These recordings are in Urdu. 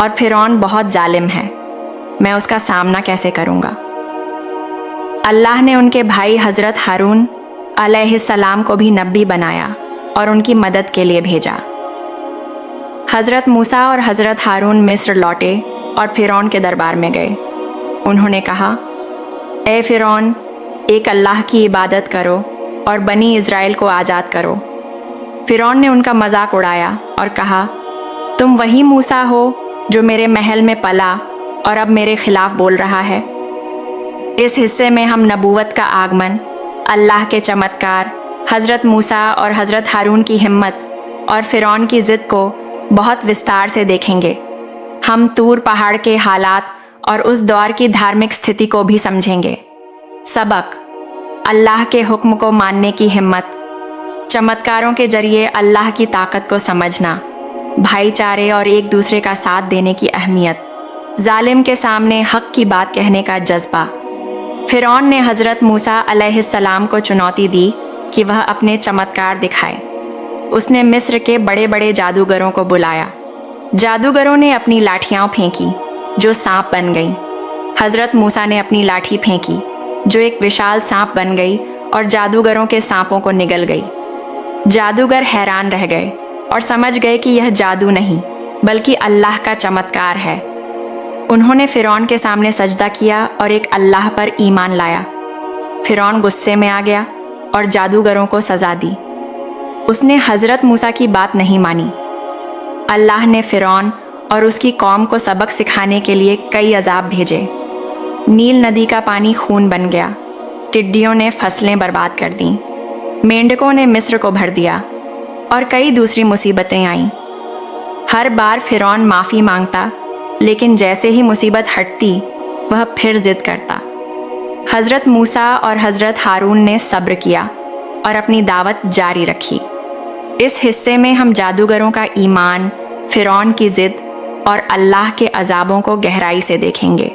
اور فرعون بہت ظالم ہے، میں اس کا سامنا کیسے کروں گا؟ اللہ نے ان کے بھائی حضرت ہارون علیہ السلام کو بھی نبی بنایا اور ان کی مدد کے لیے بھیجا۔ حضرت موسیٰ اور حضرت ہارون مصر لوٹے اور فرعون کے دربار میں گئے۔ انہوں نے کہا، اے فرعون، ایک اللہ کی عبادت کرو اور بنی اسرائیل کو آزاد کرو۔ فرعون نے ان کا مذاق اڑایا اور کہا، تم وہی موسیٰ ہو جو میرے محل میں پلا اور اب میرے خلاف بول رہا ہے؟ اس حصے میں ہم نبوت کا آگمن، اللہ کے چمتکار، حضرت موسیٰ اور حضرت ہارون کی ہمت اور فرعون کی ضد کو بہت وستار سے دیکھیں گے۔ ہم طور پہاڑ کے حالات اور اس دور کی دھارمک استھتی کو بھی سمجھیں گے۔ سبق: اللہ کے حکم کو ماننے کی ہمت، چمتکاروں کے ذریعے اللہ کی طاقت کو سمجھنا، بھائی چارے اور ایک دوسرے کا ساتھ دینے کی اہمیت، ظالم کے سامنے حق کی بات کہنے کا جذبہ۔ فرعون نے حضرت موسیٰ علیہ السلام کو چنوتی دی کہ وہ اپنے چمتکار دکھائے۔ اس نے مصر کے بڑے بڑے جادوگروں کو بلایا۔ جادوگروں نے اپنی لاٹھیاں پھینکی جو سانپ بن گئیں۔ حضرت موسیٰ نے اپنی لاٹھی پھینکی جو ایک وشال سانپ بن گئی اور جادوگروں کے سانپوں کو نگل گئی۔ جادوگر حیران رہ گئے اور سمجھ گئے کہ یہ جادو نہیں بلکہ اللہ کا چمتکار ہے۔ انہوں نے فرعون کے سامنے سجدہ کیا اور ایک اللہ پر ایمان لایا۔ فرعون غصے میں آ گیا اور جادوگروں کو سزا دی۔ اس نے حضرت موسیٰ کی بات نہیں مانی۔ اللہ نے فرعون اور اس کی قوم کو سبق سکھانے کے لیے کئی عذاب بھیجے۔ نیل ندی کا پانی خون بن گیا، ٹڈیوں نے فصلیں برباد کر دیں، مینڈکوں نے مصر کو بھر دیا اور کئی دوسری مصیبتیں آئیں۔ ہر بار فرعون معافی مانگتا، لیکن جیسے ہی مصیبت ہٹتی وہ پھر ضد کرتا۔ حضرت موسیٰ اور حضرت ہارون نے صبر کیا اور اپنی دعوت جاری رکھی۔ اس حصے میں ہم جادوگروں کا ایمان، فرعون کی ضد اور اللہ کے عذابوں کو گہرائی سے دیکھیں گے۔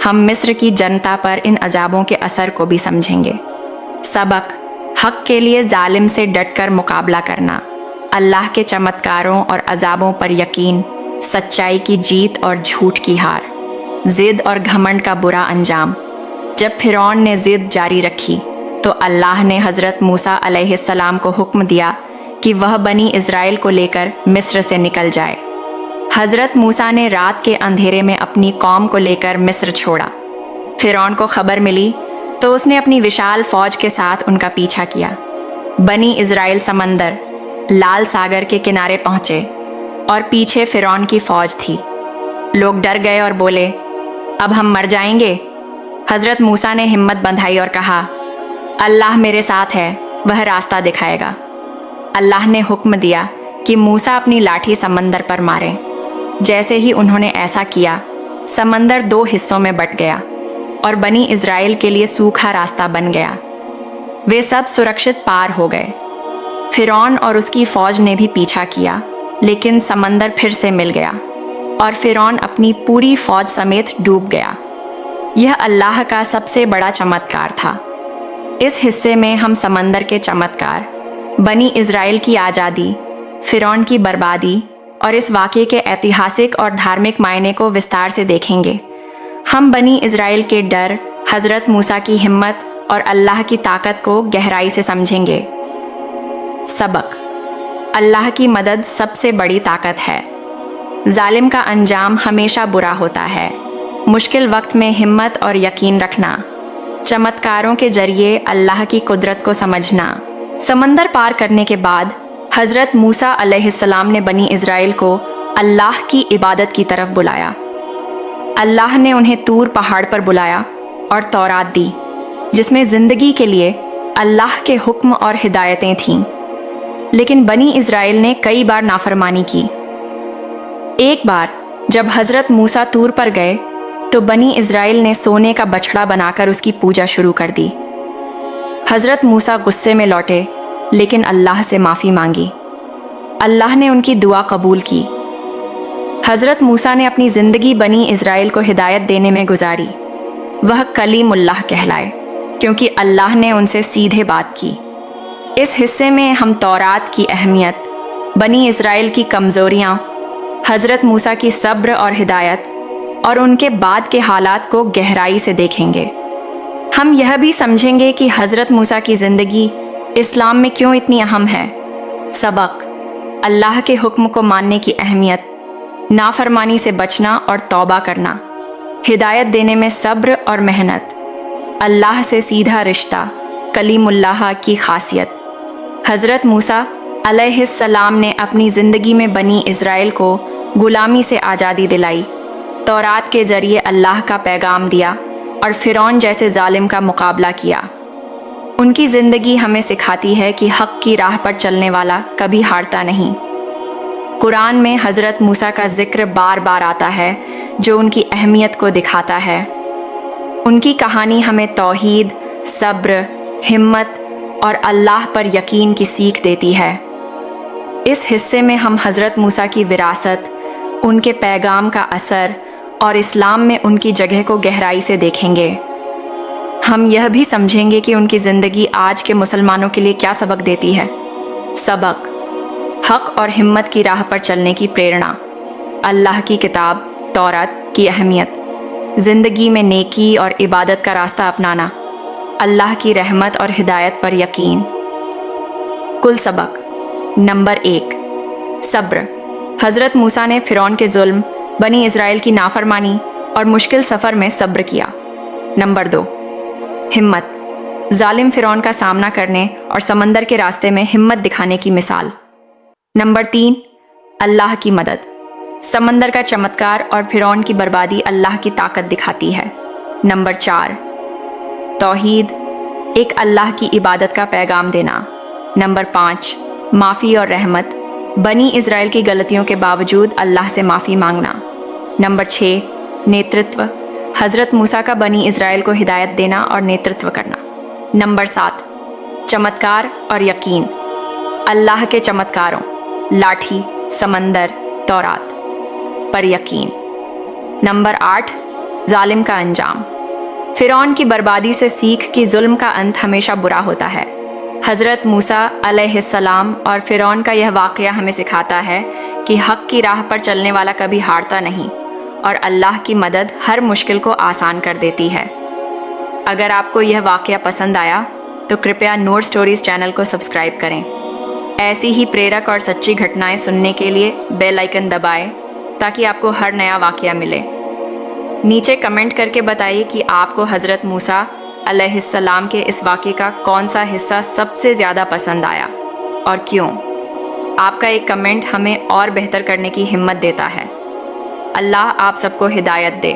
ہم مصر کی جنتا پر ان عذابوں کے اثر کو بھی سمجھیں گے۔ سبق: حق کے لیے ظالم سے ڈٹ کر مقابلہ کرنا، اللہ کے چمتکاروں اور عذابوں پر یقین، سچائی کی جیت اور جھوٹ کی ہار، ضد اور گھمنڈ کا برا انجام۔ جب فرعون نے ضد جاری رکھی تو اللہ نے حضرت موسیٰ علیہ السلام کو حکم دیا کہ وہ بنی اسرائیل کو لے کر مصر سے نکل جائے۔ حضرت موسیٰ نے رات کے اندھیرے میں اپنی قوم کو لے کر مصر چھوڑا۔ فرعون کو خبر ملی تو اس نے اپنی وشال فوج کے ساتھ ان کا پیچھا کیا۔ بنی اسرائیل سمندر، لال ساگر کے کنارے پہنچے اور پیچھے فرعون کی فوج تھی۔ لوگ ڈر گئے اور بولے، اب ہم مر جائیں گے۔ حضرت موسیٰ نے ہمت بندھائی اور کہا، اللہ میرے ساتھ ہے، وہ راستہ دکھائے گا۔ اللہ نے حکم دیا کہ موسیٰ اپنی لاٹھی سمندر پر مارے۔ جیسے ہی انہوں نے ایسا کیا، سمندر 2 حصوں میں بٹ گیا اور بنی اسرائیل کے لیے سوکھا راستہ بن گیا۔ وہ سب سرکشت پار ہو گئے۔ فرعون اور اس کی فوج نے بھی پیچھا کیا، لیکن سمندر پھر سے مل گیا اور فرعون اپنی پوری فوج سمیت ڈوب گیا۔ یہ اللہ کا سب سے بڑا چمتکار تھا۔ اس حصے میں ہم سمندر کے چمتکار، بنی اسرائیل کی آزادی، فرعون کی بربادی اور اس واقعے کے ایتہاسک اور دھارمک معنی کو وستار سے دیکھیں گے۔ ہم بنی اسرائیل کے ڈر، حضرت موسیٰ کی ہمت اور اللہ کی طاقت کو گہرائی سے سمجھیں گے۔ سبق: اللہ کی مدد سب سے بڑی طاقت ہے۔ ظالم کا انجام ہمیشہ برا ہوتا ہے۔ مشکل وقت میں ہمت اور یقین رکھنا، چمتکاروں کے ذریعے اللہ کی قدرت کو سمجھنا۔ سمندر پار کرنے کے بعد حضرت موسیٰ علیہ السلام نے بنی اسرائیل کو اللہ کی عبادت کی طرف بلایا۔ اللہ نے انہیں طور پہاڑ پر بلایا اور تورات دی، جس میں زندگی کے لیے اللہ کے حکم اور ہدایتیں تھیں۔ لیکن بنی اسرائیل نے کئی بار نافرمانی کی۔ ایک بار جب حضرت موسیٰ طور پر گئے تو بنی اسرائیل نے سونے کا بچھڑا بنا کر اس کی پوجا شروع کر دی۔ حضرت موسیٰ غصے میں لوٹے، لیکن اللہ سے معافی مانگی۔ اللہ نے ان کی دعا قبول کی۔ حضرت موسیٰ نے اپنی زندگی بنی اسرائیل کو ہدایت دینے میں گزاری۔ وہ کلیم اللہ کہلائے کیونکہ اللہ نے ان سے سیدھے بات کی۔ اس حصے میں ہم تورات کی اہمیت، بنی اسرائیل کی کمزوریاں، حضرت موسیٰ کی صبر اور ہدایت اور ان کے بعد کے حالات کو گہرائی سے دیکھیں گے۔ ہم یہ بھی سمجھیں گے کہ حضرت موسیٰ کی زندگی اسلام میں کیوں اتنی اہم ہے۔ سبق: اللہ کے حکم کو ماننے کی اہمیت، نافرمانی سے بچنا اور توبہ کرنا، ہدایت دینے میں صبر اور محنت، اللہ سے سیدھا رشتہ، کلیم اللہ کی خاصیت۔ حضرت موسیٰ علیہ السلام نے اپنی زندگی میں بنی اسرائیل کو غلامی سے آزادی دلائی، تورات کے ذریعے اللہ کا پیغام دیا اور فرعون جیسے ظالم کا مقابلہ کیا۔ ان کی زندگی ہمیں سکھاتی ہے کہ حق کی راہ پر چلنے والا کبھی ہارتا نہیں۔ قرآن میں حضرت موسیٰ کا ذکر بار بار آتا ہے جو ان کی اہمیت کو دکھاتا ہے۔ ان کی کہانی ہمیں توحید، صبر، ہمت اور اللہ پر یقین کی سیکھ دیتی ہے۔ اس حصے میں ہم حضرت موسیٰ کی وراثت، ان کے پیغام کا اثر اور اسلام میں ان کی جگہ کو گہرائی سے دیکھیں گے۔ ہم یہ بھی سمجھیں گے کہ ان کی زندگی آج کے مسلمانوں کے لیے کیا سبق دیتی ہے۔ سبق: حق اور ہمت کی راہ پر چلنے کی پریرنا، اللہ کی کتاب تورات کی اہمیت، زندگی میں نیکی اور عبادت کا راستہ اپنانا، اللہ کی رحمت اور ہدایت پر یقین۔ کل سبق: نمبر 1، صبر۔ حضرت موسیٰ نے فرعون کے ظلم، بنی اسرائیل کی نافرمانی اور مشکل سفر میں صبر کیا۔ نمبر 2، ہمت۔ ظالم فرعون کا سامنا کرنے اور سمندر کے راستے میں ہمت دکھانے کی مثال۔ نمبر 3، اللہ کی مدد۔ سمندر کا چمتکار اور فرعون کی بربادی اللہ کی طاقت دکھاتی ہے۔ نمبر 4، توحید، ایک اللہ کی عبادت کا پیغام دینا۔ نمبر 5، معافی اور رحمت، بنی اسرائیل کی غلطیوں کے باوجود اللہ سے معافی مانگنا۔ نمبر 6، نیترتو، حضرت موسیٰ کا بنی اسرائیل کو ہدایت دینا اور نیترتو کرنا۔ نمبر 7، چمتکار اور یقین، اللہ کے چمتکاروں، لاٹھی، سمندر، تورات پر یقین۔ نمبر 8، ظالم کا انجام، فرعون کی بربادی سے سیکھ کہ ظلم کا انت ہمیشہ برا ہوتا ہے۔ حضرت موسیٰ علیہ السلام اور فرعون کا یہ واقعہ ہمیں سکھاتا ہے کہ حق کی راہ پر چلنے والا کبھی ہارتا نہیں اور اللہ کی مدد ہر مشکل کو آسان کر دیتی ہے۔ اگر آپ کو یہ واقعہ پسند آیا تو کرپیا نور سٹوریز چینل کو سبسکرائب کریں۔ ایسی ہی پریرک اور سچی گھٹنائیں سننے کے لیے بیل آئیکن دبائیں تاکہ آپ کو ہر نیا واقعہ ملے۔ نیچے کمنٹ کر کے بتائیے کہ آپ کو حضرت موسیٰ علیہ السلام کے اس واقعے کا کون سا حصہ سب سے زیادہ پسند آیا اور کیوں۔ آپ کا ایک کمنٹ ہمیں اور بہتر کرنے کی ہمت دیتا ہے۔ اللہ آپ سب کو ہدایت دے۔